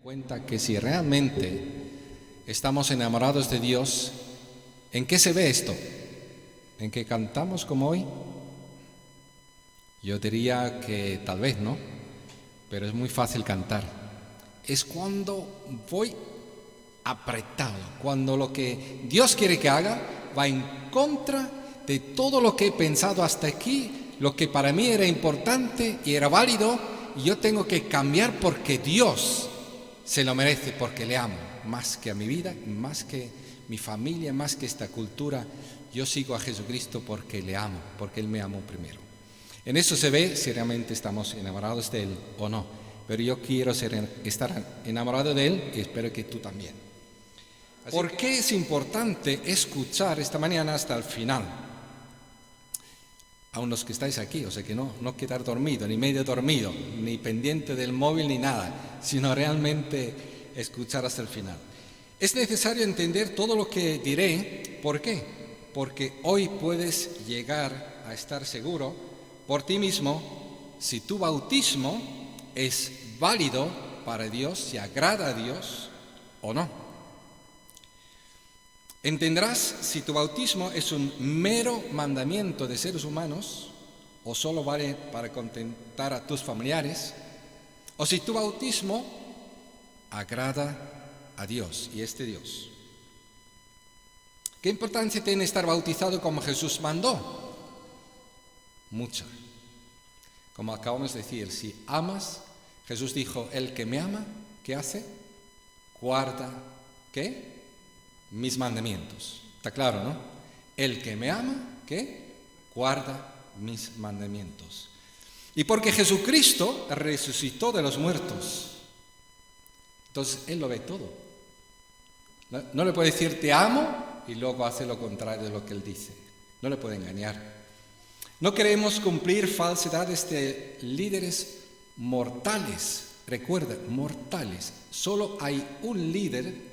Cuenta que si realmente estamos enamorados de Dios, ¿en qué se ve esto? ¿En que cantamos como hoy? Yo diría que tal vez no, pero es muy fácil cantar. Es cuando voy apretado, cuando lo que Dios quiere que haga va en contra de todo lo que he pensado hasta aquí, lo que para mí era importante y era válido, y yo tengo que cambiar porque Dios se lo merece, porque le amo, más que a mi vida, más que mi familia, más que esta cultura. Yo sigo a Jesucristo porque le amo, porque Él me amó primero. En eso se ve si realmente estamos enamorados de Él o no. Pero yo quiero estar enamorado de Él y espero que tú también. ¿Por qué es importante escuchar esta mañana hasta el final? Aún los que estáis aquí, o sea que no quedar dormido, ni medio dormido, ni pendiente del móvil, ni nada, sino realmente escuchar hasta el final. Es necesario entender todo lo que diré. ¿Por qué? Porque hoy puedes llegar a estar seguro por ti mismo si tu bautismo es válido para Dios, si agrada a Dios o no. Entenderás si tu bautismo es un mero mandamiento de seres humanos o solo vale para contentar a tus familiares, o si tu bautismo agrada a Dios y este Dios. ¿Qué importancia tiene estar bautizado como Jesús mandó? Mucha. Como acabamos de decir, si amas, Jesús dijo, el que me ama, ¿qué hace? Guarda, ¿qué? Mis mandamientos. Está claro, ¿no? El que me ama, ¿qué? Guarda mis mandamientos. Y porque Jesucristo resucitó de los muertos, entonces Él lo ve todo. No le puede decir te amo y luego hace lo contrario de lo que Él dice. No le puede engañar. No queremos cumplir falsedades de líderes mortales. Recuerda, mortales. Solo hay un líder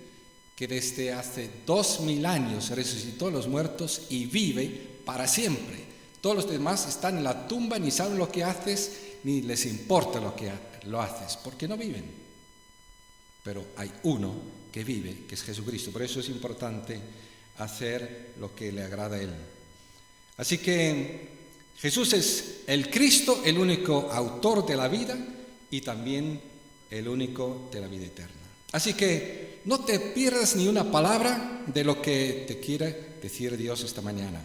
que desde hace 2000 años resucitó a los muertos y vive para siempre. Todos los demás están en la tumba, ni saben lo que haces, ni les importa lo que lo haces, porque no viven. Pero hay uno que vive, que es Jesucristo. Por eso es importante hacer lo que le agrada a Él. Así que Jesús es el Cristo, el único autor de la vida y también el único de la vida eterna. Así que no te pierdas ni una palabra de lo que te quiere decir Dios esta mañana.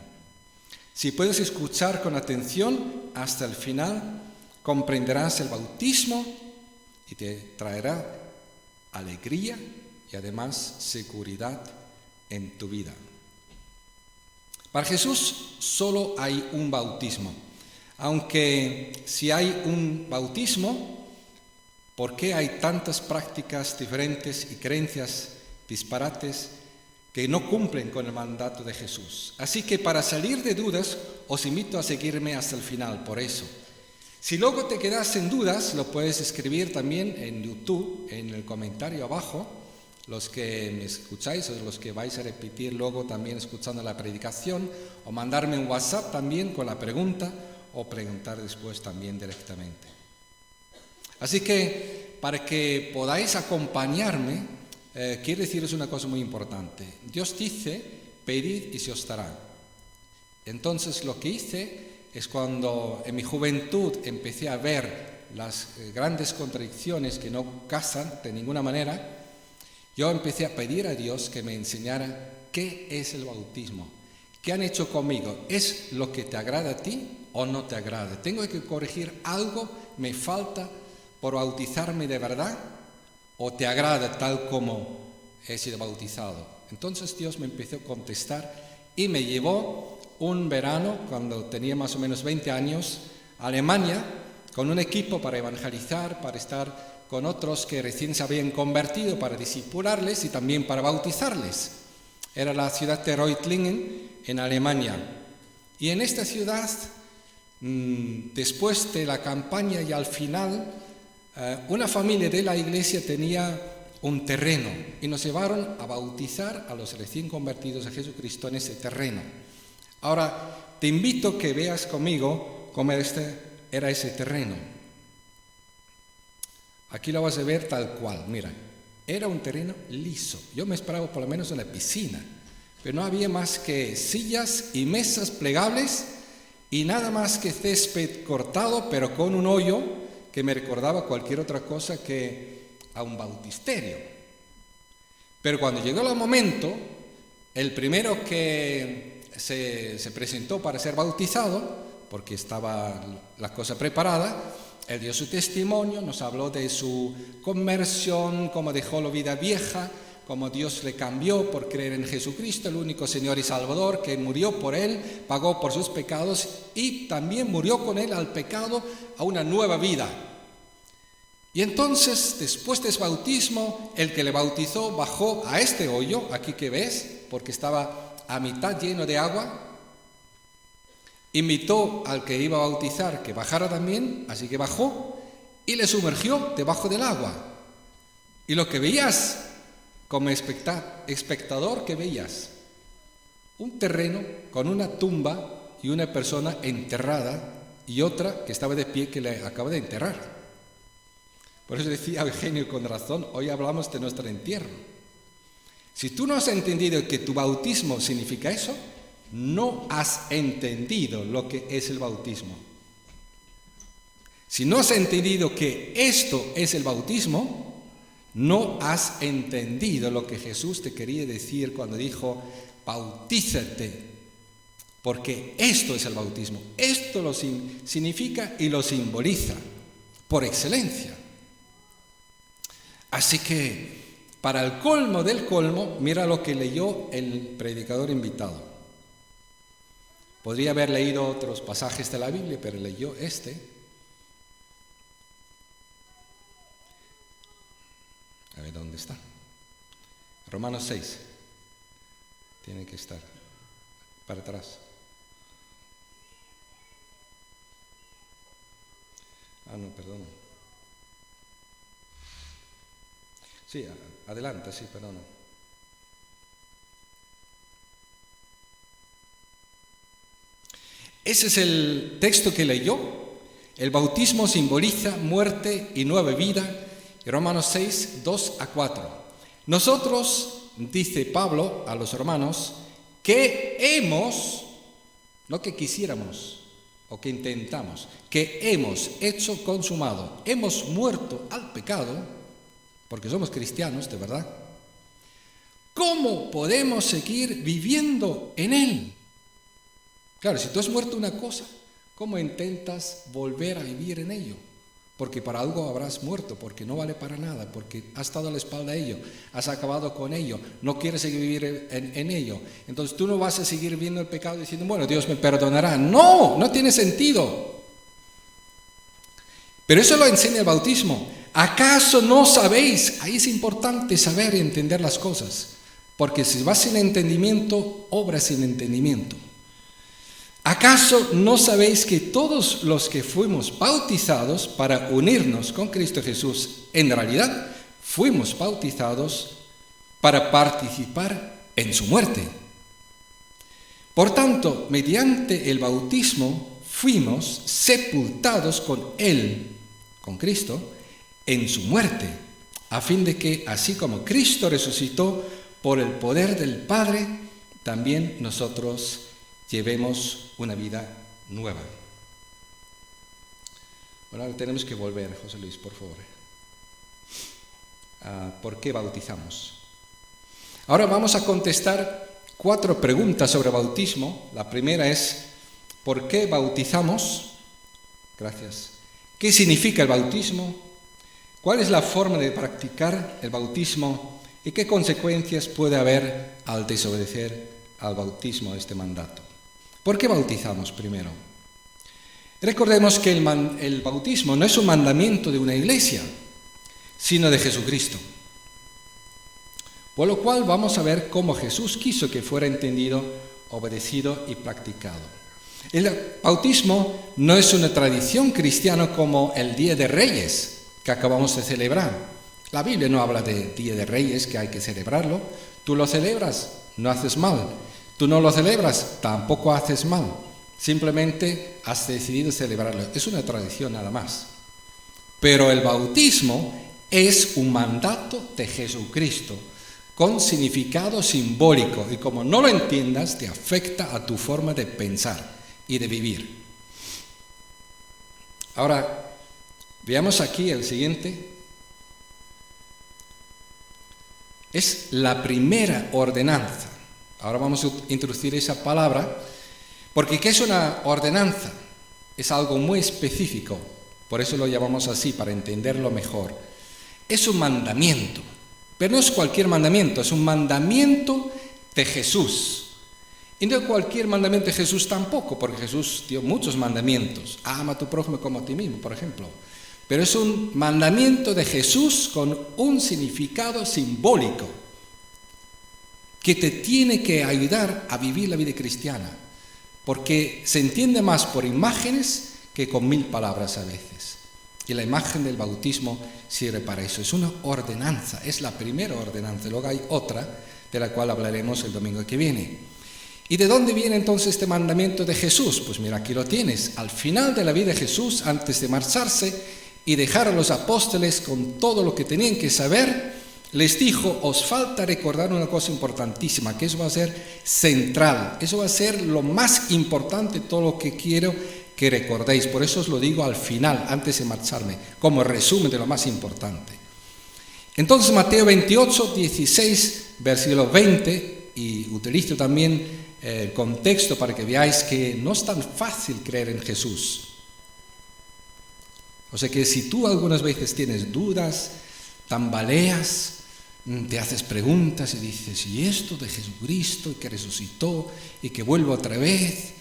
Si puedes escuchar con atención hasta el final, comprenderás el bautismo y te traerá alegría y además seguridad en tu vida. Para Jesús solo hay un bautismo. Aunque si hay un bautismo, ¿por qué hay tantas prácticas diferentes y creencias disparates que no cumplen con el mandato de Jesús? Así que para salir de dudas, os invito a seguirme hasta el final, por eso. Si luego te quedas en dudas, lo puedes escribir también en YouTube, en el comentario abajo, los que me escucháis o los que vais a repetir luego también escuchando la predicación, o mandarme un WhatsApp también con la pregunta, o preguntar después también directamente. Así que para que podáis acompañarme, quiero deciros una cosa muy importante. Dios dice, pedid y se os dará. Entonces lo que hice es cuando en mi juventud empecé a ver las grandes contradicciones que no casan de ninguna manera, yo empecé a pedir a Dios que me enseñara qué es el bautismo. ¿Qué han hecho conmigo? ¿Es lo que te agrada a ti o no te agrada? ¿Tengo que corregir algo? ¿Me falta por bautizarme de verdad? ¿O te agrada tal como he sido bautizado? Entonces Dios me empezó a contestar y me llevó un verano, cuando tenía más o menos 20 años, a Alemania, con un equipo para evangelizar, para estar con otros que recién se habían convertido, para discipularles y también para bautizarles. Era la ciudad de Reutlingen, en Alemania. Y en esta ciudad, después de la campaña y al final, una familia de la iglesia tenía un terreno y nos llevaron a bautizar a los recién convertidos a Jesucristo en ese terreno. Ahora, te invito a que veas conmigo cómo era ese terreno. Aquí lo vas a ver tal cual, mira, era un terreno liso. Yo me esperaba por lo menos una piscina, pero no había más que sillas y mesas plegables y nada más que césped cortado, pero con un hoyo que me recordaba cualquier otra cosa que a un bautisterio. Pero cuando llegó el momento, el primero que se presentó para ser bautizado, porque estaba la cosa preparada, él dio su testimonio, nos habló de su conversión, cómo dejó la vida vieja, cómo Dios le cambió por creer en Jesucristo, el único Señor y Salvador, que murió por él, pagó por sus pecados y también murió con él al pecado, a una nueva vida. Y entonces, después de ese bautismo, el que le bautizó bajó a este hoyo, aquí que ves, porque estaba a mitad lleno de agua. Invitó al que iba a bautizar que bajara también, así que bajó y le sumergió debajo del agua. Y lo que veías como espectador, ¿qué veías? Un terreno con una tumba y una persona enterrada y otra que estaba de pie que le acaba de enterrar. Por eso decía Eugenio con razón, hoy hablamos de nuestro entierro. Si tú no has entendido que tu bautismo significa eso, no has entendido lo que es el bautismo. Si no has entendido que esto es el bautismo, no has entendido lo que Jesús te quería decir cuando dijo, bautízate, porque esto es el bautismo. Esto lo significa y lo simboliza por excelencia. Así que, para el colmo del colmo, mira lo que leyó el predicador invitado. Podría haber leído otros pasajes de la Biblia, pero leyó este. A ver dónde está. Romanos 6. Tiene que estar para atrás. No, perdón. Sí, adelante, sí, perdón. Ese es el texto que leyó. El bautismo simboliza muerte y nueva vida. Y Romanos 6, 2 a 4. Nosotros, dice Pablo a los romanos, que hemos, no que quisiéramos o que intentamos, que hemos hecho consumado, hemos muerto al pecado, porque somos cristianos, de verdad. ¿Cómo podemos seguir viviendo en él? Claro, si tú has muerto una cosa, ¿cómo intentas volver a vivir en ello? Porque para algo habrás muerto, porque no vale para nada, porque has dado la espalda a ello, has acabado con ello, no quieres seguir vivir en ello. Entonces tú no vas a seguir viendo el pecado diciendo, bueno, Dios me perdonará. No, no tiene sentido. Pero eso lo enseña el bautismo. ¿Acaso no sabéis? Ahí es importante saber y entender las cosas, porque si vas sin entendimiento, obras sin entendimiento. ¿Acaso no sabéis que todos los que fuimos bautizados para unirnos con Cristo Jesús, en realidad fuimos bautizados para participar en su muerte? Por tanto, mediante el bautismo fuimos sepultados con Él, con Cristo, en su muerte, a fin de que, así como Cristo resucitó por el poder del Padre, también nosotros llevemos una vida nueva. Bueno, ahora tenemos que volver, José Luis, por favor. ¿Por qué bautizamos? Ahora vamos a contestar 4 preguntas sobre bautismo. La primera es, ¿por qué bautizamos? Gracias. ¿Qué significa el bautismo? ¿Cuál es la forma de practicar el bautismo? ¿Y qué consecuencias puede haber al desobedecer al bautismo, este mandato? ¿Por qué bautizamos primero? Recordemos que el bautismo no es un mandamiento de una iglesia, sino de Jesucristo. Por lo cual vamos a ver cómo Jesús quiso que fuera entendido, obedecido y practicado. El bautismo no es una tradición cristiana como el Día de Reyes que acabamos de celebrar. La Biblia no habla de Día de Reyes, que hay que celebrarlo. Tú lo celebras, no haces mal. Tú no lo celebras, tampoco haces mal. Simplemente has decidido celebrarlo. Es una tradición nada más. Pero el bautismo es un mandato de Jesucristo con significado simbólico y como no lo entiendas te afecta a tu forma de pensar y de vivir. Ahora, veamos aquí el siguiente. Es la primera ordenanza. Ahora vamos a introducir esa palabra, porque ¿qué es una ordenanza? Es algo muy específico, por eso lo llamamos así, para entenderlo mejor. Es un mandamiento, pero no es cualquier mandamiento, es un mandamiento de Jesús. Y no cualquier mandamiento de Jesús tampoco, porque Jesús dio muchos mandamientos. Ama a tu prójimo como a ti mismo, por ejemplo. Pero es un mandamiento de Jesús con un significado simbólico que te tiene que ayudar a vivir la vida cristiana, porque se entiende más por imágenes que con 1000 palabras a veces. Y la imagen del bautismo sirve para eso. Es una ordenanza, es la primera ordenanza. Luego hay otra, de la cual hablaremos el domingo que viene. ¿Y de dónde viene entonces este mandamiento de Jesús? Pues mira, aquí lo tienes. Al final de la vida de Jesús, antes de marcharse y dejar a los apóstoles con todo lo que tenían que saber, les dijo, os falta recordar una cosa importantísima, que eso va a ser central, eso va a ser lo más importante de todo lo que quiero que recordéis. Por eso os lo digo al final, antes de marcharme, como resumen de lo más importante. Entonces Mateo 28, 16, versículo 20, y utilizo también el contexto para que veáis que no es tan fácil creer en Jesús. O sea que si tú algunas veces tienes dudas, tambaleas, te haces preguntas y dices, ¿y esto de Jesucristo, y que resucitó, y que vuelve otra vez?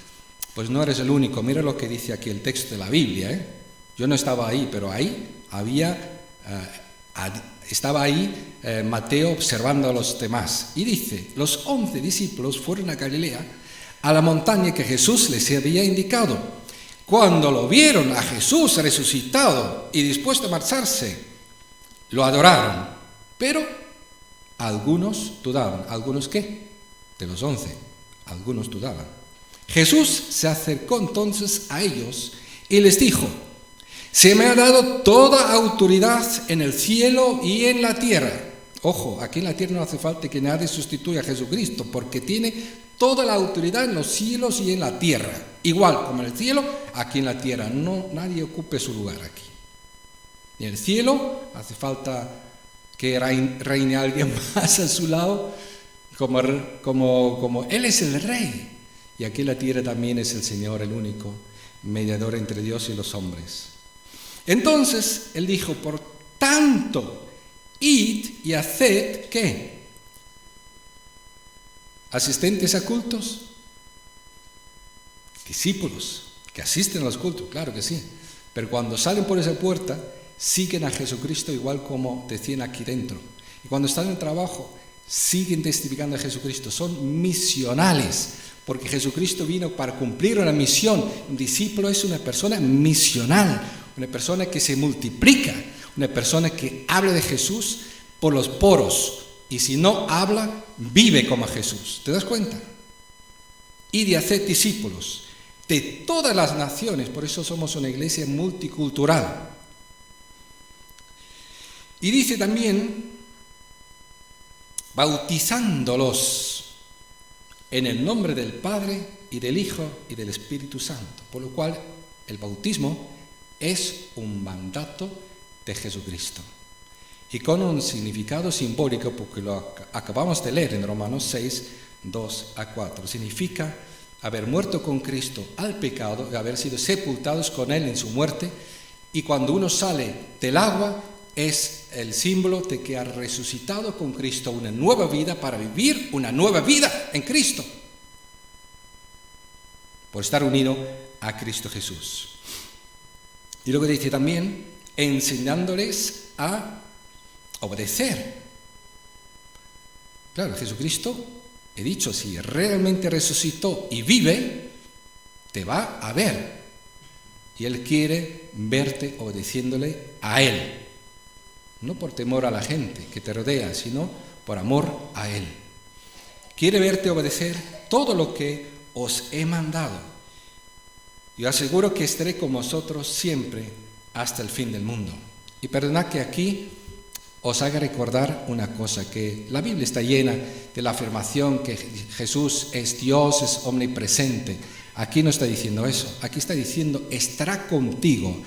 Pues no eres el único. Mira lo que dice aquí el texto de la Biblia, Yo no estaba ahí, pero ahí estaba ahí Mateo observando a los demás. Y dice, los 11 discípulos fueron a Galilea, a la montaña que Jesús les había indicado. Cuando lo vieron a Jesús resucitado y dispuesto a marcharse, lo adoraron. Pero algunos dudaban. ¿Algunos qué? De los 11. Algunos dudaban. Jesús se acercó entonces a ellos y les dijo, se me ha dado toda autoridad en el cielo y en la tierra. Ojo, aquí en la tierra no hace falta que nadie sustituya a Jesucristo, porque tiene toda la autoridad en los cielos y en la tierra. Igual como en el cielo, aquí en la tierra. No, nadie ocupe su lugar aquí. En el cielo hace falta que reine alguien más a su lado, como Él es el Rey. Y aquí en la tierra también es el Señor, el único mediador entre Dios y los hombres. Entonces, Él dijo, por tanto, id y haced, ¿qué? ¿Asistentes a cultos? Discípulos que asisten a los cultos, claro que sí. Pero cuando salen por esa puerta, siguen a Jesucristo igual como decían aquí dentro. Y cuando están en el trabajo, siguen testificando a Jesucristo. Son misionales, porque Jesucristo vino para cumplir una misión. Un discípulo es una persona misional, una persona que se multiplica, una persona que habla de Jesús por los poros. Y si no habla, vive como Jesús. ¿Te das cuenta? Y de hacer discípulos de todas las naciones. Por eso somos una iglesia multicultural. Y dice también, bautizándolos en el nombre del Padre y del Hijo y del Espíritu Santo. Por lo cual, el bautismo es un mandato de Jesucristo. Y con un significado simbólico, porque lo acabamos de leer en Romanos 6, 2 a 4. Significa haber muerto con Cristo al pecado y haber sido sepultados con Él en su muerte. Y cuando uno sale del agua, es el símbolo de que ha resucitado con Cristo una nueva vida para vivir una nueva vida en Cristo, por estar unido a Cristo Jesús. Y luego dice también, enseñándoles a obedecer. Claro, Jesucristo, he dicho, si realmente resucitó y vive, te va a ver. Y Él quiere verte obedeciéndole a Él. No por temor a la gente que te rodea, sino por amor a Él. Quiere verte obedecer todo lo que os he mandado. Yo aseguro que estaré con vosotros siempre hasta el fin del mundo. Y perdonad que aquí os haga recordar una cosa, que la Biblia está llena de la afirmación que Jesús es Dios, es omnipresente. Aquí no está diciendo eso, aquí está diciendo estará contigo,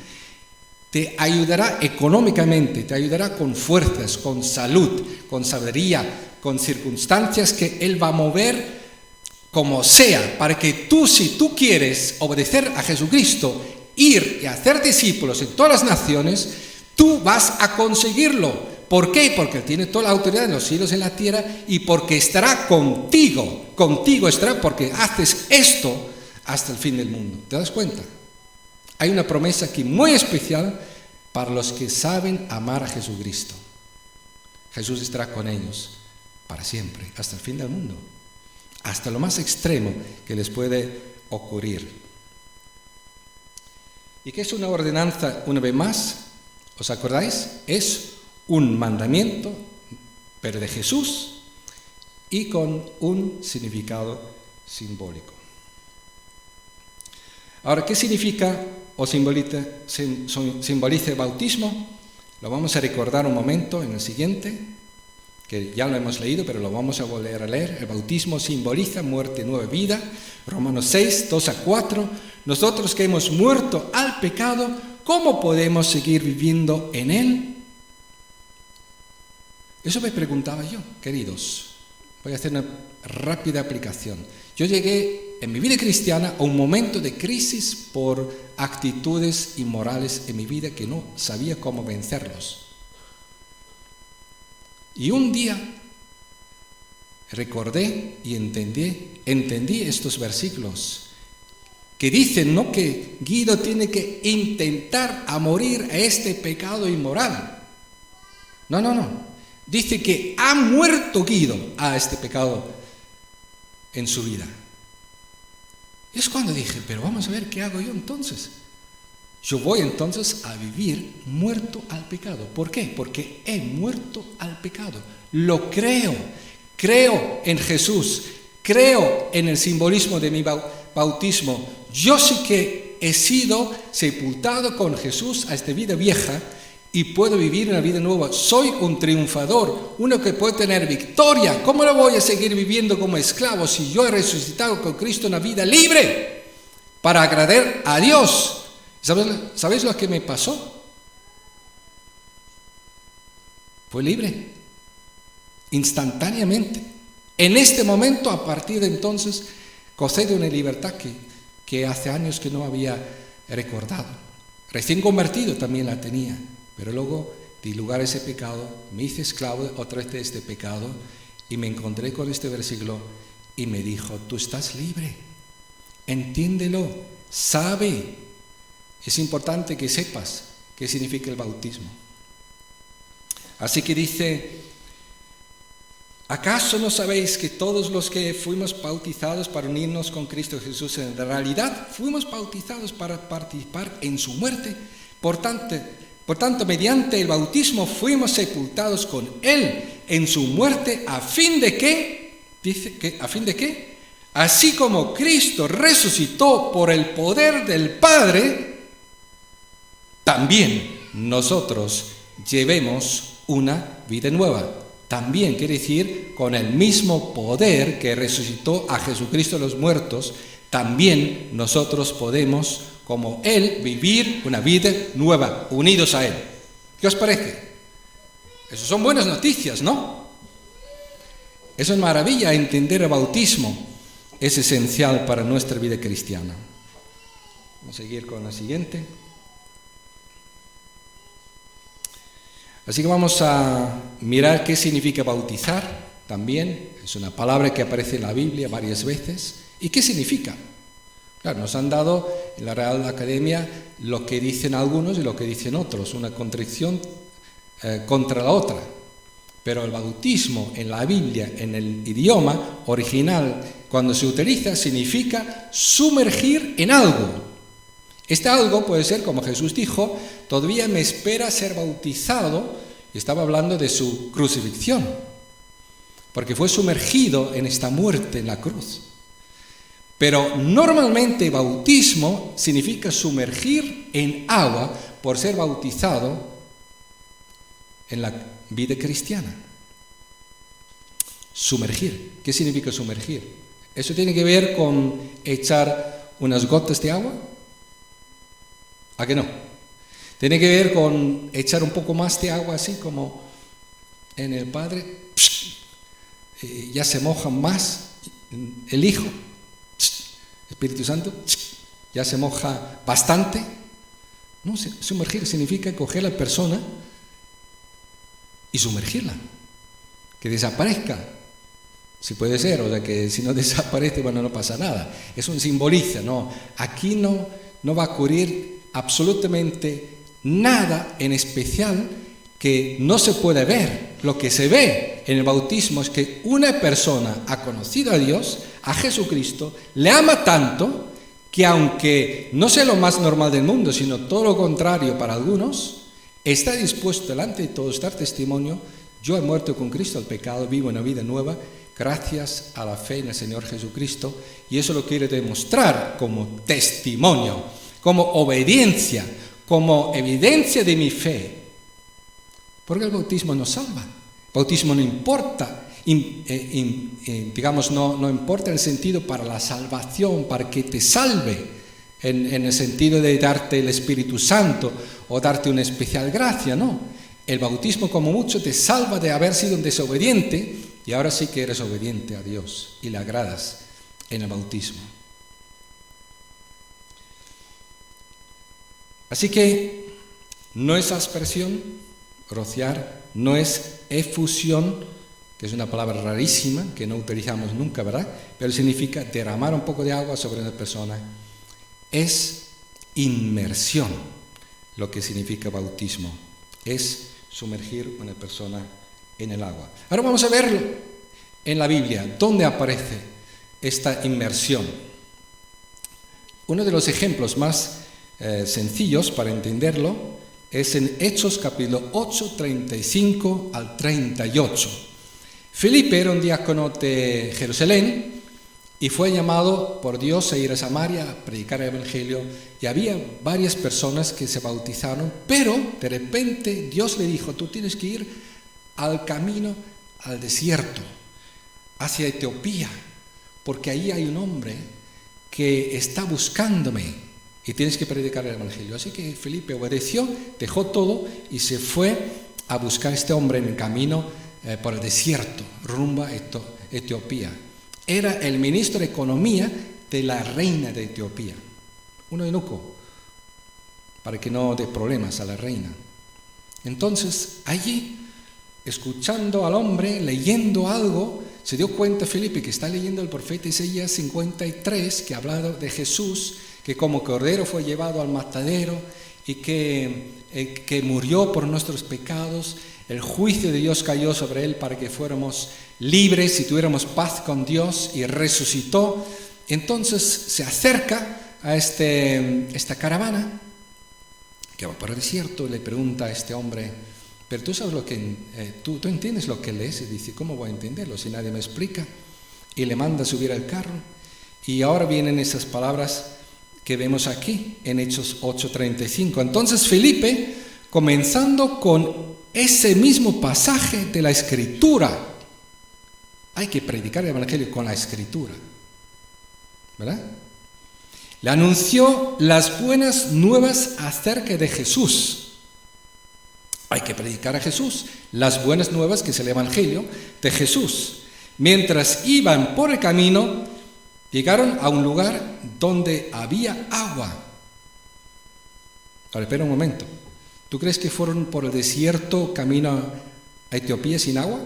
te ayudará económicamente, te ayudará con fuerzas, con salud, con sabiduría, con circunstancias que Él va a mover como sea, para que tú, si tú quieres obedecer a Jesucristo, ir y hacer discípulos en todas las naciones, tú vas a conseguirlo. ¿Por qué? Porque Él tiene toda la autoridad en los cielos y en la tierra y porque estará contigo. Contigo estará porque haces esto hasta el fin del mundo. ¿Te das cuenta? Hay una promesa aquí muy especial para los que saben amar a Jesucristo. Jesús estará con ellos para siempre, hasta el fin del mundo. Hasta lo más extremo que les puede ocurrir. ¿Y qué es una ordenanza una vez más? ¿Os acordáis? Es un mandamiento, pero de Jesús y con un significado simbólico. Ahora, ¿qué significa o simboliza el bautismo? Lo vamos a recordar un momento en el siguiente, que ya lo hemos leído, pero lo vamos a volver a leer. El bautismo simboliza muerte, nueva vida. Romanos 6, 2-4. Nosotros que hemos muerto al pecado, ¿cómo podemos seguir viviendo en él? Eso me preguntaba yo, queridos. Voy a hacer una rápida aplicación. Yo llegué en mi vida cristiana a un momento de crisis por actitudes inmorales en mi vida que no sabía cómo vencerlos. Y un día recordé y entendí estos versículos que dicen, no que Guido tiene que intentar a morir a este pecado inmoral. No. Dice que ha muerto Guido a este pecado en su vida. Es cuando dije, pero vamos a ver qué hago yo entonces. Yo voy entonces a vivir muerto al pecado. ¿Por qué? Porque he muerto al pecado. Lo creo. Creo en Jesús. Creo en el simbolismo de mi bautismo. Yo sí que he sido sepultado con Jesús a esta vida vieja y puedo vivir una vida nueva. Soy un triunfador, uno que puede tener victoria. ¿Cómo lo voy a seguir viviendo como esclavo si yo he resucitado con Cristo una vida libre para agradar a Dios? ¿Sabéis lo que me pasó? Fue libre, instantáneamente. En este momento, a partir de entonces, gocé de una libertad que hace años que no había recordado. Recién convertido también la tenía. Pero luego di lugar a ese pecado, me hice esclavo otra vez de este pecado y me encontré con este versículo y me dijo, tú estás libre, entiéndelo, sabe. Es importante que sepas qué significa el bautismo. Así que dice, ¿acaso no sabéis que todos los que fuimos bautizados para unirnos con Cristo Jesús en realidad fuimos bautizados para participar en su muerte? Por tanto, mediante el bautismo fuimos sepultados con Él en su muerte, ¿a fin de qué? Dice que, ¿a fin de qué? Así como Cristo resucitó por el poder del Padre, también nosotros llevemos una vida nueva. También quiere decir, con el mismo poder que resucitó a Jesucristo de los muertos, también nosotros podemos, como Él, vivir una vida nueva, unidos a Él. ¿Qué os parece? Esas son buenas noticias, ¿no? Eso es maravilla, entender el bautismo. Es esencial para nuestra vida cristiana. Vamos a seguir con la siguiente. Así que vamos a mirar qué significa bautizar también. Es una palabra que aparece en la Biblia varias veces. ¿Y qué significa? Claro, nos han dado en la Real Academia lo que dicen algunos y lo que dicen otros, una contradicción contra la otra. Pero el bautismo en la Biblia, en el idioma original, cuando se utiliza, significa sumergir en algo. Este algo puede ser, como Jesús dijo, todavía me espera ser bautizado, y estaba hablando de su crucifixión, porque fue sumergido en esta muerte en la cruz. Pero normalmente bautismo significa sumergir en agua por ser bautizado en la vida cristiana. Sumergir. ¿Qué significa sumergir? ¿Eso tiene que ver con echar unas gotas de agua? ¿A que no? Tiene que ver con echar un poco más de agua, así como en el Padre. Ya se moja más el Hijo. Espíritu Santo. Ya se moja bastante. No, sumergir significa coger a la persona y sumergirla. Que desaparezca. Si puede ser, o sea que si no desaparece, bueno, no pasa nada. Es un simboliza, ¿no? Aquí no va a ocurrir absolutamente nada en especial que no se puede ver. Lo que se ve en el bautismo es que una persona ha conocido a Dios, a Jesucristo, le ama tanto que aunque no sea lo más normal del mundo, sino todo lo contrario para algunos, está dispuesto delante de todos dar testimonio: yo he muerto con Cristo al pecado, vivo una vida nueva, gracias a la fe en el Señor Jesucristo, y eso lo quiere demostrar como testimonio, como obediencia, como evidencia de mi fe. Porque el bautismo no salva, el bautismo no importa, digamos, no importa en el sentido para la salvación, para que te salve, en el sentido de darte el Espíritu Santo o darte una especial gracia, no. El bautismo como mucho te salva de haber sido un desobediente, y ahora sí que eres obediente a Dios y le agradas en el bautismo. Así que no es aspersión, rociar, no es efusión, que es una palabra rarísima que no utilizamos nunca, ¿verdad? Pero significa derramar un poco de agua sobre una persona. Es inmersión lo que significa bautismo. Es sumergir a una persona en el agua. Ahora vamos a verlo en la Biblia. ¿Dónde aparece esta inmersión? Uno de los ejemplos más sencillos para entenderlo es en Hechos capítulo 8, 35 al 38. Felipe era un diácono de Jerusalén y fue llamado por Dios a ir a Samaria a predicar el Evangelio, y había varias personas que se bautizaron, pero de repente Dios le dijo: tú tienes que ir al camino, al desierto, hacia Etiopía, porque ahí hay un hombre que está buscándome y tienes que predicar el Evangelio. Así que Felipe obedeció, dejó todo y se fue a buscar a este hombre en el camino por el desierto, rumbo a Etiopía. Era el ministro de Economía de la reina de Etiopía, un eunuco, para que no dé problemas a la reina. Entonces, allí, escuchando al hombre, leyendo algo, se dio cuenta Felipe que está leyendo el profeta Isaías 53, que habla de Jesús, que como cordero fue llevado al matadero y que murió por nuestros pecados. El juicio de Dios cayó sobre él para que fuéramos libres y tuviéramos paz con Dios, y resucitó. Entonces se acerca a esta caravana que va por el desierto y le pregunta a este hombre: pero tú sabes lo que tú entiendes lo que lees. Y dice: ¿cómo voy a entenderlo si nadie me explica? Y le manda a subir al carro. Y ahora vienen esas palabras que vemos aquí en Hechos 8:35. Entonces Felipe, comenzando con ese mismo pasaje de la Escritura, hay que predicar el Evangelio con la Escritura, ¿verdad? Le anunció las buenas nuevas acerca de Jesús. Hay que predicar a Jesús, las buenas nuevas, que es el Evangelio de Jesús. Mientras iban por el camino, llegaron a un lugar donde había agua. Ahora, espera un momento. ¿Tú crees que fueron por el desierto camino a Etiopía sin agua?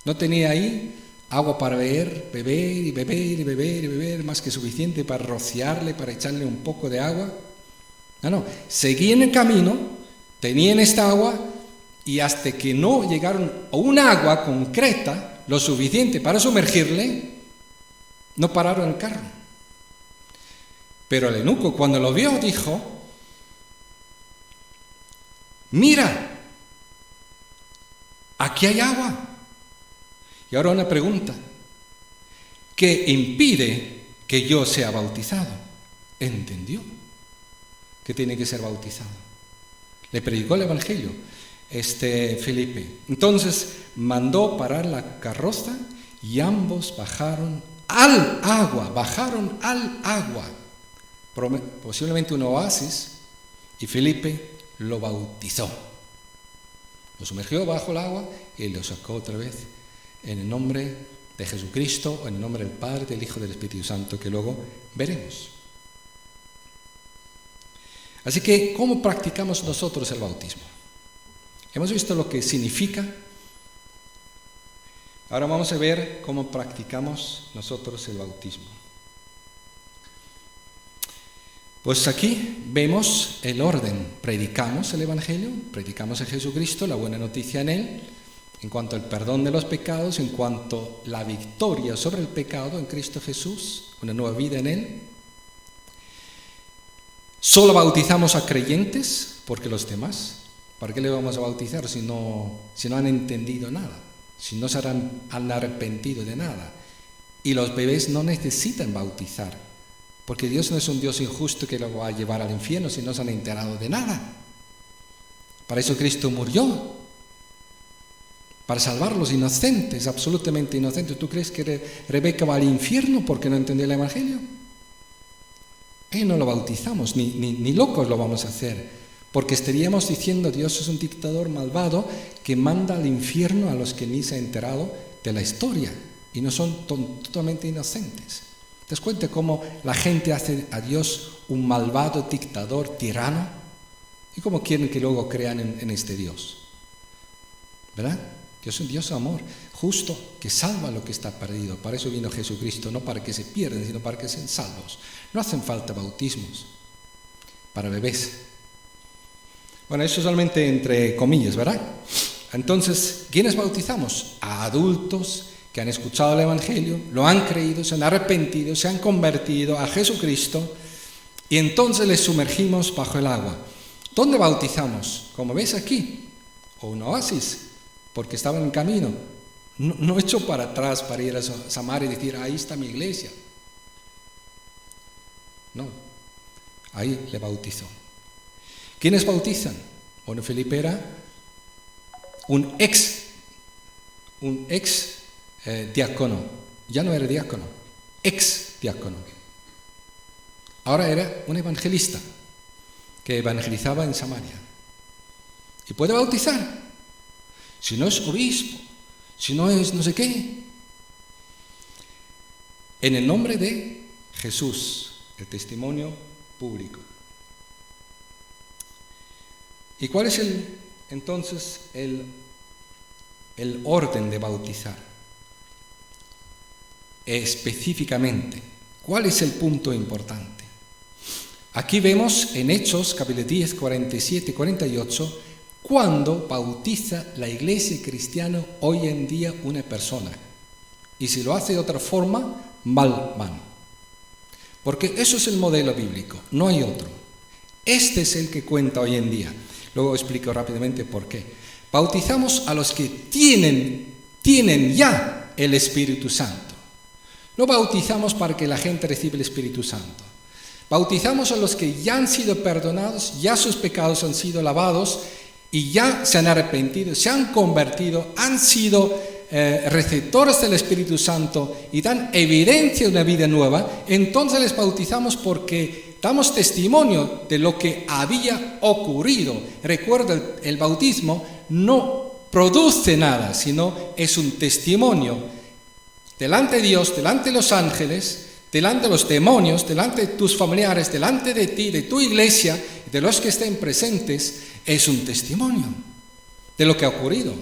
¿No tenía ahí agua para beber y beber y beber y beber, más que suficiente para rociarle, para echarle un poco de agua? No. Seguían el camino, tenían esta agua, y hasta que no llegaron a un agua concreta, lo suficiente para sumergirle, no pararon el carro. Pero el eunuco, cuando lo vio, dijo: mira, aquí hay agua. Y ahora una pregunta: ¿qué impide que yo sea bautizado? ¿Entendió que tiene que ser bautizado? Le predicó el Evangelio. Felipe. Entonces mandó parar la carroza y ambos bajaron al agua, posiblemente un oasis, y Felipe lo bautizó. Lo sumergió bajo el agua y lo sacó otra vez en el nombre de Jesucristo, o en el nombre del Padre, del Hijo y del Espíritu Santo, que luego veremos. Así que, ¿cómo practicamos nosotros el bautismo? Hemos visto lo que significa. Ahora vamos a ver cómo practicamos nosotros el bautismo. Pues aquí vemos el orden. Predicamos el Evangelio, predicamos a Jesucristo, la buena noticia en Él, en cuanto al perdón de los pecados, en cuanto a la victoria sobre el pecado en Cristo Jesús, una nueva vida en Él. Solo bautizamos a creyentes, porque los demás, ¿para qué le vamos a bautizar si no han entendido nada? Si no se han arrepentido de nada. Y los bebés no necesitan bautizar, porque Dios no es un Dios injusto que lo va a llevar al infierno si no se han enterado de nada. Para eso Cristo murió, para salvar a los inocentes, absolutamente inocentes. ¿Tú crees que Rebeca va al infierno porque no entendió el Evangelio? No lo bautizamos, ni locos lo vamos a hacer, porque estaríamos diciendo Dios es un dictador malvado que manda al infierno a los que ni se han enterado de la historia y no son totalmente inocentes. ¿Te das cuenta cómo la gente hace a Dios un malvado dictador, tirano? ¿Y cómo quieren que luego crean en este Dios? ¿Verdad? Dios es un Dios de amor, justo, que salva lo que está perdido. Para eso vino Jesucristo, no para que se pierdan, sino para que sean salvos. No hacen falta bautismos para bebés. Bueno, eso solamente entre comillas, ¿verdad? Entonces, ¿quiénes bautizamos? A adultos que han escuchado el Evangelio, lo han creído, se han arrepentido, se han convertido a Jesucristo, y entonces les sumergimos bajo el agua. ¿Dónde bautizamos? Como ves aquí, o un oasis, porque estaban en camino. No echó para atrás para ir a Samaria y decir, ahí está mi iglesia. No, ahí le bautizó. ¿Quiénes bautizan? Bueno, Felipe era un ex diácono. Ya no era diácono, ex diácono. Ahora era un evangelista que evangelizaba en Samaria. Y puede bautizar. Si no es obispo, si no es no sé qué. En el nombre de Jesús, el testimonio público. ¿Y cuál es entonces el orden de bautizar? Específicamente, ¿cuál es el punto importante? Aquí vemos en Hechos, capítulo 10, 47 y 48, cuando bautiza la iglesia cristiana hoy en día una persona. Y si lo hace de otra forma, mal van. Porque eso es el modelo bíblico, no hay otro. Este es el que cuenta hoy en día. Luego explico rápidamente por qué. Bautizamos a los que tienen ya el Espíritu Santo. No bautizamos para que la gente reciba el Espíritu Santo. Bautizamos a los que ya han sido perdonados, ya sus pecados han sido lavados y ya se han arrepentido, se han convertido, han sido receptores del Espíritu Santo y dan evidencia de una vida nueva. Entonces les bautizamos porque damos testimonio de lo que había ocurrido. Recuerda, el bautismo no produce nada, sino es un testimonio delante de Dios, delante de los ángeles, delante de los demonios, delante de tus familiares, delante de ti, de tu iglesia, de los que estén presentes. Es un testimonio de lo que ha ocurrido.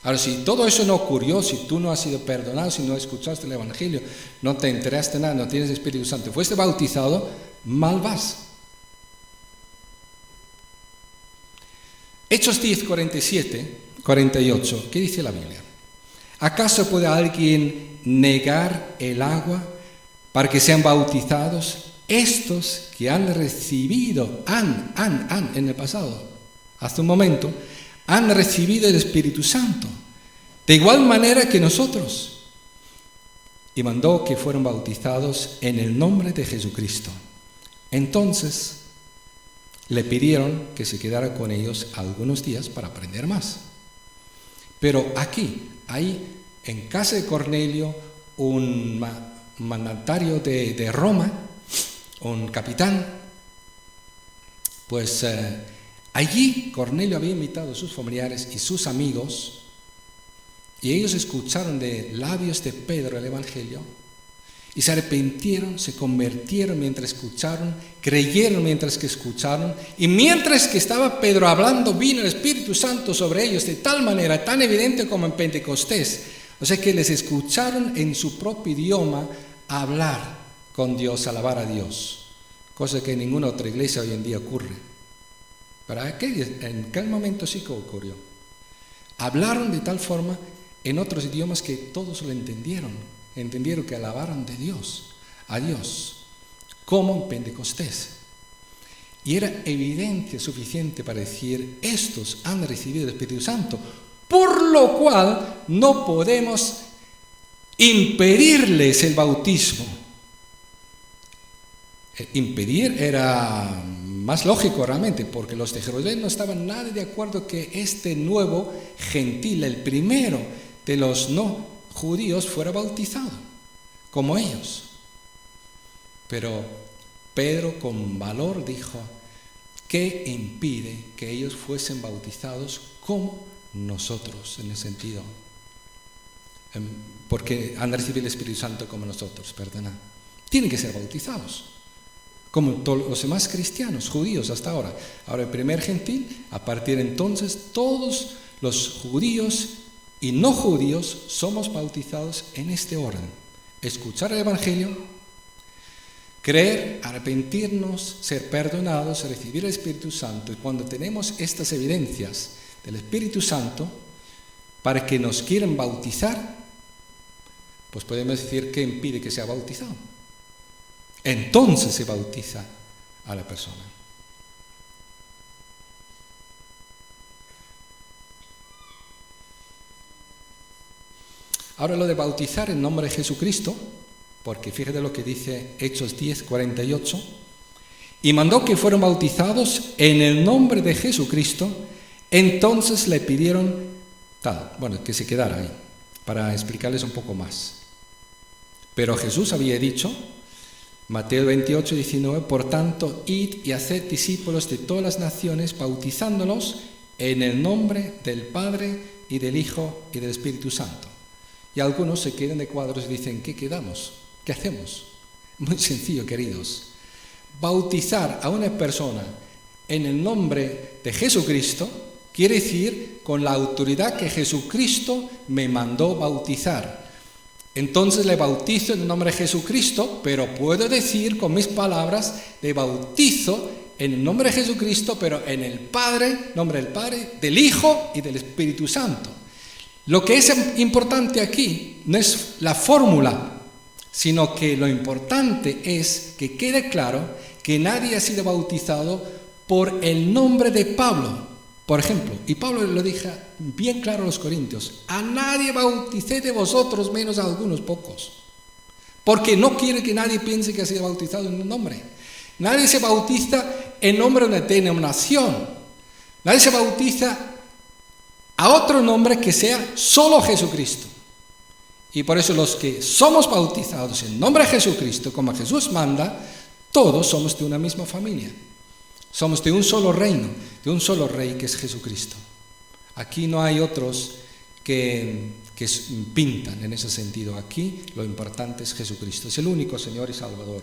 Ahora, si todo eso no ocurrió, si tú no has sido perdonado, si no escuchaste el Evangelio, no te enteraste de nada, no tienes Espíritu Santo, fuiste bautizado, mal vas. Hechos 10, 47, 48, ¿qué dice la Biblia? ¿Acaso puede alguien negar el agua para que sean bautizados estos que han recibido, en el pasado, hace un momento, han recibido el Espíritu Santo, de igual manera que nosotros? Y mandó que fueran bautizados en el nombre de Jesucristo. Entonces, le pidieron que se quedara con ellos algunos días para aprender más. Pero aquí, hay en casa de Cornelio un mandatario de Roma, un capitán. Pues allí Cornelio había invitado a sus familiares y sus amigos, y ellos escucharon de labios de Pedro el Evangelio, y se arrepintieron, se convirtieron mientras escucharon, creyeron mientras que escucharon, y mientras que estaba Pedro hablando, vino el Espíritu Santo sobre ellos de tal manera, tan evidente como en Pentecostés. O sea que les escucharon en su propio idioma hablar con Dios, alabar a Dios, cosa que en ninguna otra iglesia hoy en día ocurre. Pero en aquel momento sí que ocurrió. Hablaron de tal forma en otros idiomas que todos lo entendieron que alabaron a Dios, como en Pentecostés. Y era evidencia suficiente para decir, estos han recibido el Espíritu Santo, por lo cual no podemos impedirles el bautismo. Impedir era más lógico realmente, porque los de Jerusalén no estaban nada de acuerdo que este nuevo gentil, el primero de los no judíos, fuera bautizado, como ellos. Pero Pedro con valor dijo, ¿qué impide que ellos fuesen bautizados como nosotros? En el sentido, porque han recibido el Espíritu Santo como nosotros, perdona. Tienen que ser bautizados, como todos los demás cristianos, judíos hasta ahora. Ahora el primer gentil, a partir de entonces todos los judíos y no judíos somos bautizados en este orden: escuchar el Evangelio, creer, arrepentirnos, ser perdonados, recibir el Espíritu Santo. Y cuando tenemos estas evidencias del Espíritu Santo, para que nos quieran bautizar, pues podemos decir que impide que sea bautizado. Entonces se bautiza a la persona. Ahora lo de bautizar en nombre de Jesucristo, porque fíjate lo que dice Hechos 10:48, y mandó que fueran bautizados en el nombre de Jesucristo. Entonces le pidieron que se quedara ahí, para explicarles un poco más. Pero Jesús había dicho, Mateo 28:19, por tanto, id y haced discípulos de todas las naciones, bautizándolos en el nombre del Padre y del Hijo y del Espíritu Santo. Y algunos se quedan de cuadros y dicen, ¿qué quedamos? ¿Qué hacemos? Muy sencillo, queridos. Bautizar a una persona en el nombre de Jesucristo quiere decir con la autoridad que Jesucristo me mandó bautizar. Entonces le bautizo en el nombre de Jesucristo, pero puedo decir con mis palabras, le bautizo en el nombre de Jesucristo, pero en el Padre, nombre del Padre, del Hijo y del Espíritu Santo. Lo que es importante aquí no es la fórmula, sino que lo importante es que quede claro que nadie ha sido bautizado por el nombre de Pablo, por ejemplo. Y Pablo lo deja bien claro a los corintios: a nadie bauticé de vosotros, menos a algunos pocos. Porque no quiere que nadie piense que ha sido bautizado en un nombre. Nadie se bautiza en nombre de una denominación. Nadie se bautiza a otro nombre que sea solo Jesucristo. Y por eso los que somos bautizados en nombre de Jesucristo, como Jesús manda, todos somos de una misma familia. Somos de un solo reino, de un solo rey que es Jesucristo. Aquí no hay otros que pintan en ese sentido. Aquí lo importante es Jesucristo. Es el único Señor y Salvador.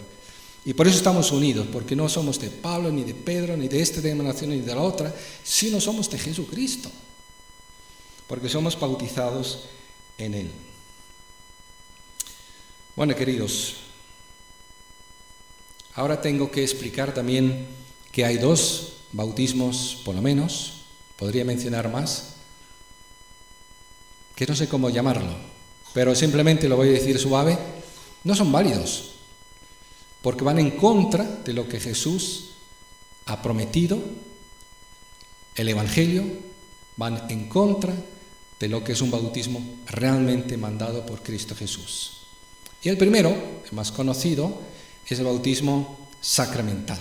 Y por eso estamos unidos, porque no somos de Pablo, ni de Pedro, ni de esta denominación, ni de la otra, sino somos de Jesucristo, porque somos bautizados en Él. Bueno, queridos, ahora tengo que explicar también que hay dos bautismos, por lo menos, podría mencionar más, que no sé cómo llamarlo, pero simplemente lo voy a decir suave: no son válidos, porque van en contra de lo que Jesús ha prometido, el Evangelio, van en contra de lo que es un bautismo realmente mandado por Cristo Jesús. Y el primero, el más conocido, es el bautismo sacramental,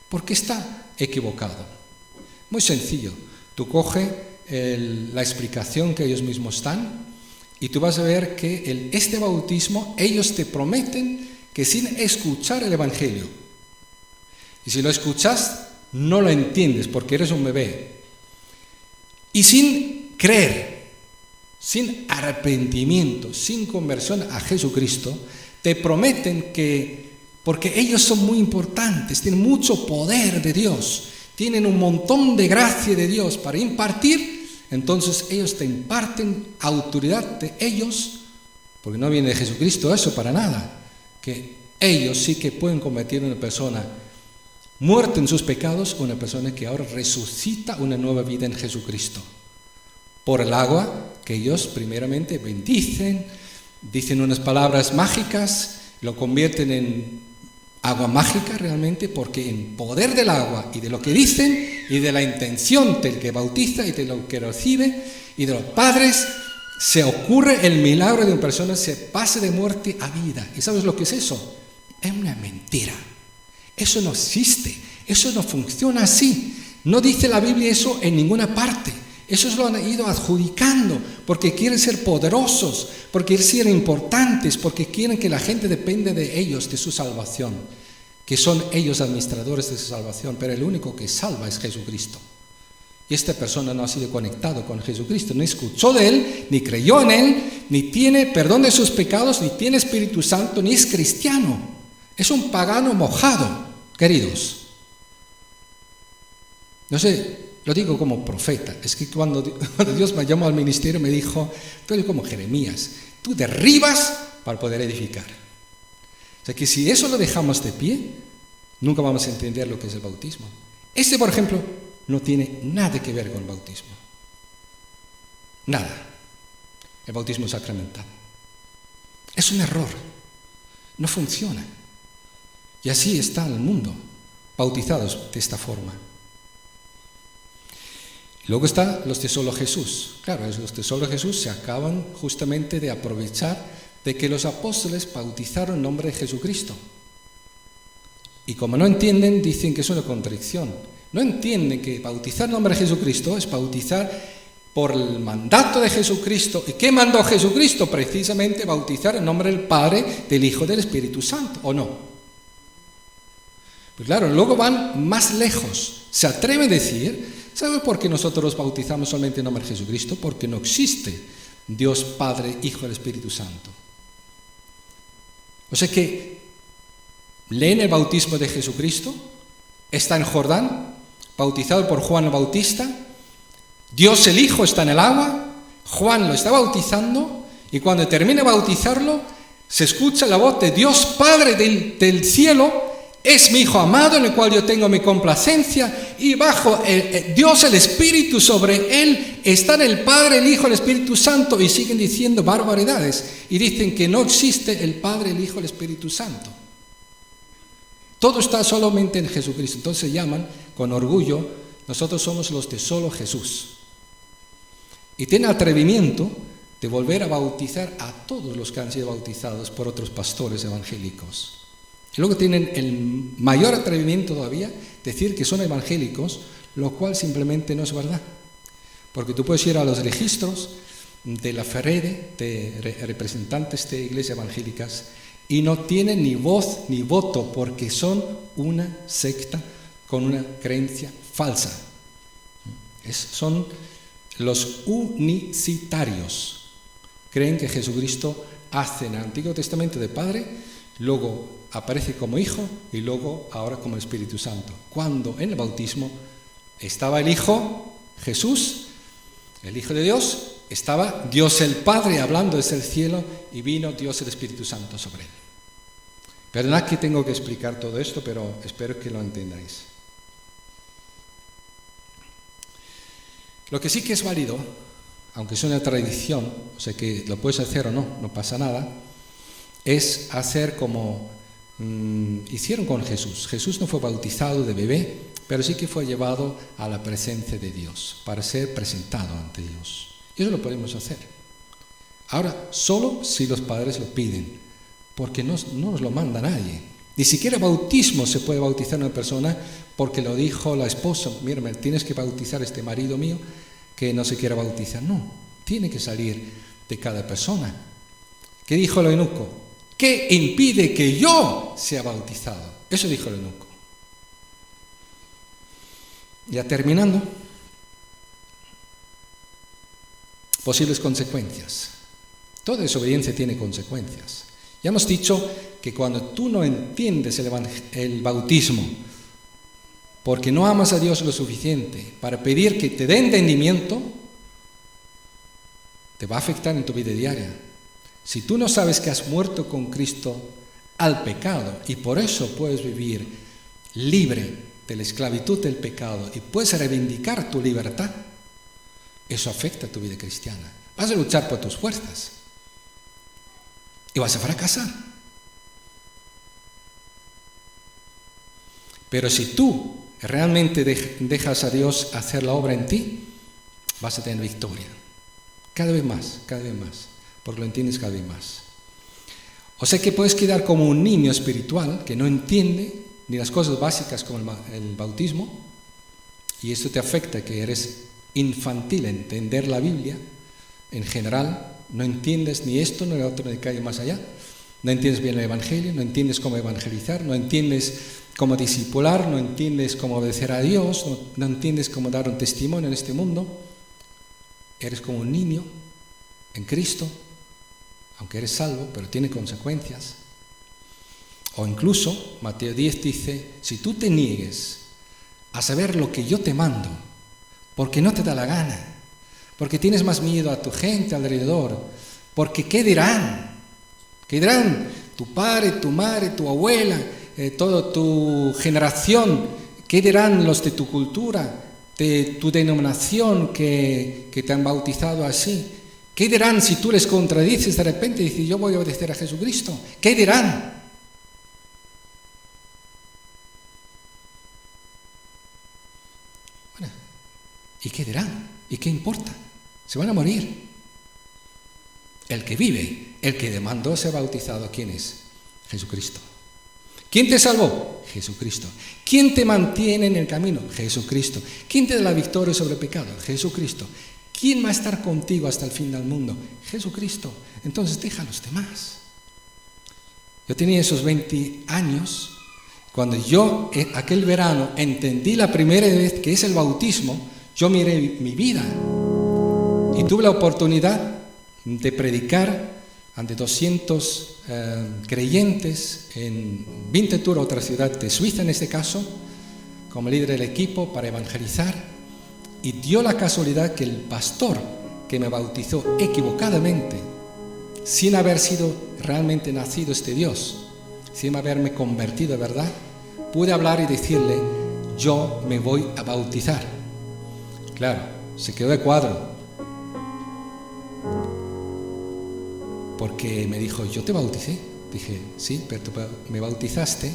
porque está equivocado. Muy sencillo. Tú coges la explicación que ellos mismos dan y tú vas a ver que este bautismo, ellos te prometen que sin escuchar el Evangelio, y si lo escuchas, no lo entiendes porque eres un bebé, y sin creer, sin arrepentimiento, sin conversión a Jesucristo, te prometen que, porque ellos son muy importantes, tienen mucho poder de Dios, tienen un montón de gracia de Dios para impartir, entonces ellos te imparten autoridad de ellos, porque no viene de Jesucristo eso para nada, que ellos sí que pueden convertir a una persona muerta en sus pecados, una persona que ahora resucita una nueva vida en Jesucristo. Por el agua que ellos primeramente bendicen, dicen unas palabras mágicas, lo convierten en agua mágica realmente, porque en poder del agua y de lo que dicen y de la intención del que bautiza y de lo que recibe y de los padres, se ocurre el milagro de una persona se pase de muerte a vida. ¿Y sabes lo que es eso? Es una mentira. Eso no existe, eso no funciona así. No dice la Biblia eso en ninguna parte. Eso lo han ido adjudicando porque quieren ser poderosos, porque quieren ser importantes, porque quieren que la gente dependa de ellos, de su salvación, que son ellos administradores de su salvación, pero el único que salva es Jesucristo. Y esta persona no ha sido conectado con Jesucristo, ni escuchó de Él, ni creyó en Él, ni tiene perdón de sus pecados, ni tiene Espíritu Santo, ni es cristiano. Es un pagano mojado, queridos. No sé, lo digo como profeta, es que cuando Dios me llamó al ministerio me dijo, tú eres como Jeremías, tú derribas para poder edificar. O sea que si eso lo dejamos de pie, nunca vamos a entender lo que es el bautismo. Este, por ejemplo, no tiene nada que ver con el bautismo. Nada. El bautismo sacramental. Es un error. No funciona. Y así está el mundo, bautizados de esta forma. Luego están los de solo Jesús. Claro, los de solo Jesús se acaban justamente de aprovechar de que los apóstoles bautizaron en nombre de Jesucristo. Y como no entienden, dicen que es una contradicción. No entienden que bautizar en nombre de Jesucristo es bautizar por el mandato de Jesucristo. ¿Y qué mandó Jesucristo? Precisamente bautizar en nombre del Padre, del Hijo y del Espíritu Santo, ¿o no? Pues claro, luego van más lejos. Se atreven a decir, ¿sabe por qué nosotros bautizamos solamente en nombre de Jesucristo? Porque no existe Dios Padre, Hijo y Espíritu Santo. O sea que leen el bautismo de Jesucristo, está en Jordán, bautizado por Juan el Bautista, Dios el Hijo está en el agua, Juan lo está bautizando y cuando termina de bautizarlo se escucha la voz de Dios Padre del cielo, es mi Hijo amado en el cual yo tengo mi complacencia, y bajo Dios el Espíritu sobre él están el Padre, el Hijo, el Espíritu Santo, y siguen diciendo barbaridades y dicen que no existe el Padre, el Hijo, el Espíritu Santo. Todo está solamente en Jesucristo. Entonces se llaman con orgullo, nosotros somos los de solo Jesús. Y tienen atrevimiento de volver a bautizar a todos los que han sido bautizados por otros pastores evangélicos. Y luego tienen el mayor atrevimiento todavía, decir que son evangélicos, lo cual simplemente no es verdad. Porque tú puedes ir a los registros de la FEREDE, de representantes de iglesias evangélicas, y no tienen ni voz ni voto, porque son una secta con una creencia falsa. Son los unicitarios. Creen que Jesucristo hace en el Antiguo Testamento de Padre, luego aparece como Hijo y luego ahora como Espíritu Santo. Cuando en el bautismo estaba el Hijo, Jesús, el Hijo de Dios, estaba Dios el Padre hablando desde el cielo y vino Dios el Espíritu Santo sobre él. Perdonad que tengo que explicar todo esto, pero espero que lo entendáis. Lo que sí que es válido, aunque es una tradición, o sea que lo puedes hacer o no, no pasa nada, es hacer como hicieron con Jesús. Jesús no fue bautizado de bebé, pero sí que fue llevado a la presencia de Dios para ser presentado ante Dios. Y eso lo podemos hacer. Ahora, solo si los padres lo piden, porque no nos lo manda nadie. Ni siquiera bautismo se puede bautizar a una persona porque lo dijo la esposa, mira, me tienes que bautizar este marido mío que no se quiere bautizar. No, tiene que salir de cada persona. ¿Qué dijo el eunuco? ¿Qué impide que yo sea bautizado? Eso dijo el eunuco. Ya terminando, posibles consecuencias. Toda desobediencia tiene consecuencias. Ya hemos dicho que cuando tú no entiendes el bautismo, porque no amas a Dios lo suficiente para pedir que te dé entendimiento, te va a afectar en tu vida diaria. Si tú no sabes que has muerto con Cristo al pecado y por eso puedes vivir libre de la esclavitud del pecado y puedes reivindicar tu libertad, eso afecta a tu vida cristiana. Vas a luchar por tus fuerzas y vas a fracasar. Pero si tú realmente dejas a Dios hacer la obra en ti, vas a tener victoria. Cada vez más, porque lo entiendes cada vez más. O sea que puedes quedar como un niño espiritual que no entiende ni las cosas básicas como el bautismo, y esto te afecta, que eres infantil en entender la Biblia en general, no entiendes ni esto, ni lo otro, ni cae más allá, no entiendes bien el Evangelio, no entiendes cómo evangelizar, no entiendes cómo discipular, no entiendes cómo obedecer a Dios, no entiendes cómo dar un testimonio en este mundo. Eres como un niño en Cristo, aunque eres salvo, pero tiene consecuencias. O incluso, Mateo 10 dice, si tú te niegues a saber lo que yo te mando, porque no te da la gana, porque tienes más miedo a tu gente alrededor, porque ¿qué dirán? ¿Qué dirán tu padre, tu madre, tu abuela, toda tu generación? ¿Qué dirán los de tu cultura, de tu denominación que te han bautizado así? ¿Qué dirán si tú les contradices de repente y dices, yo voy a obedecer a Jesucristo? ¿Qué dirán? Bueno, ¿y qué dirán? ¿Y qué importa? Se van a morir. El que vive, el que demandó ser bautizado, ¿quién es? Jesucristo. ¿Quién te salvó? Jesucristo. ¿Quién te mantiene en el camino? Jesucristo. ¿Quién te da la victoria sobre el pecado? Jesucristo. ¿Quién va a estar contigo hasta el fin del mundo? Jesucristo. Entonces deja a los demás. Yo tenía esos 20 años, cuando yo aquel verano entendí la primera vez que es el bautismo, yo miré mi vida y tuve la oportunidad de predicar ante 200 creyentes en Winterthur, otra ciudad de Suiza en este caso, como líder del equipo para evangelizar. Y dio la casualidad que el pastor que me bautizó equivocadamente, sin haber sido realmente nacido Dios, sin haberme convertido de verdad, pude hablar y decirle, yo me voy a bautizar. Claro, se quedó de cuadro, porque me dijo, yo te bauticé. Dije, sí, pero tú me bautizaste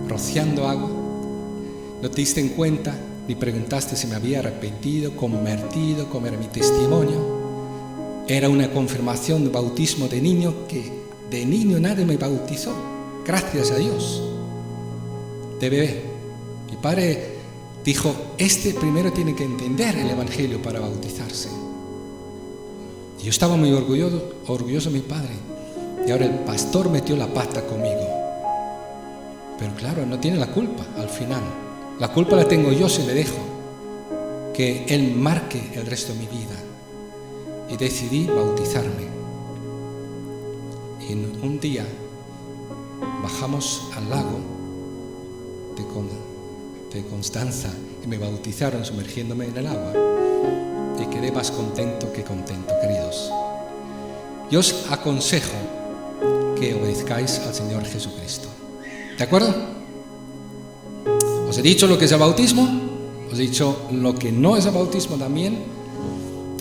rociando agua, no te diste en cuenta, ni preguntaste si me había arrepentido, convertido, cómo era mi testimonio. Era una confirmación de bautismo de niño, que de niño nadie me bautizó, gracias a Dios. De bebé, mi padre dijo, primero tiene que entender el Evangelio para bautizarse. Y yo estaba muy orgulloso de mi padre. Y ahora el pastor metió la pata conmigo. Pero claro, no tiene la culpa al final. La culpa la tengo yo si le dejo que él marque el resto de mi vida. Y decidí bautizarme. Y un día bajamos al lago de Constanza y me bautizaron sumergiéndome en el agua. Y quedé más contento que contento, queridos. Yo os aconsejo que obedezcáis al Señor Jesucristo. ¿De acuerdo? Os he dicho lo que es el bautismo, os he dicho lo que no es el bautismo también,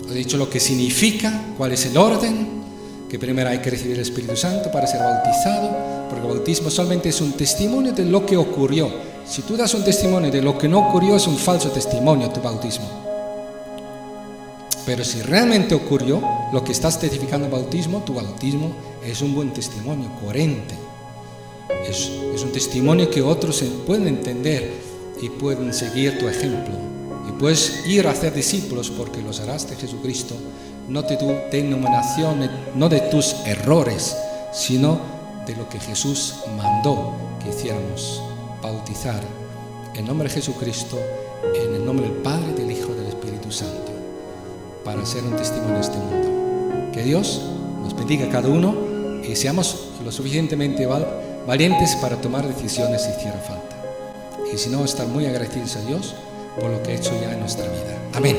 os he dicho lo que significa, cuál es el orden, que primero hay que recibir el Espíritu Santo para ser bautizado, porque el bautismo solamente es un testimonio de lo que ocurrió. Si tú das un testimonio de lo que no ocurrió, es un falso testimonio tu bautismo. Pero si realmente ocurrió lo que estás testificando en el bautismo, tu bautismo es un buen testimonio, coherente. Es un testimonio que otros pueden entender y pueden seguir tu ejemplo. Y puedes ir a hacer discípulos porque los harás de Jesucristo, no de tu denominación, no de tus errores, sino de lo que Jesús mandó que hiciéramos, bautizar en nombre de Jesucristo, en el nombre del Padre, del Hijo y del Espíritu Santo, para ser un testimonio en este mundo. Que Dios nos bendiga a cada uno y seamos lo suficientemente valientes para tomar decisiones si hiciera falta. Y si no, estar muy agradecidos a Dios por lo que ha hecho ya en nuestra vida. Amén.